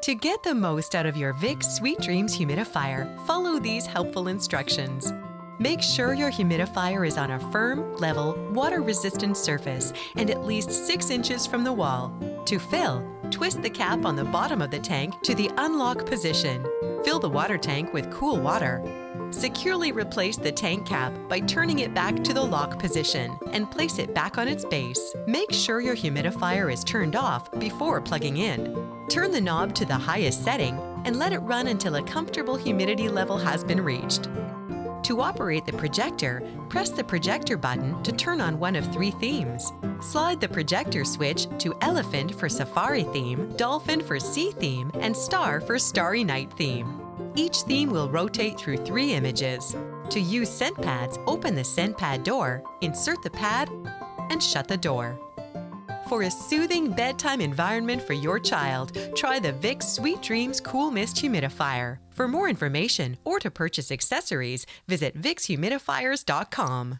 To get the most out of your Vicks Sweet Dreams humidifier, follow these helpful instructions. Make sure your humidifier is on a firm, level, water-resistant surface and at least 6 inches from the wall. To fill, twist the cap on the bottom of the tank to the unlock position. Fill the water tank with cool water. Securely replace the tank cap by turning it back to the lock position and place it back on its base. Make sure your humidifier is turned off before plugging in. Turn the knob to the highest setting and let it run until a comfortable humidity level has been reached. To operate the projector, press the projector button to turn on one of 3 themes. Slide the projector switch to Elephant for Safari theme, Dolphin for Sea theme, and Star for Starry Night theme. Each theme will rotate through 3 images. To use scent pads, open the scent pad door, insert the pad, and shut the door. For a soothing bedtime environment for your child, try the Vicks Sweet Dreams Cool Mist Humidifier. For more information or to purchase accessories, visit VicksHumidifiers.com.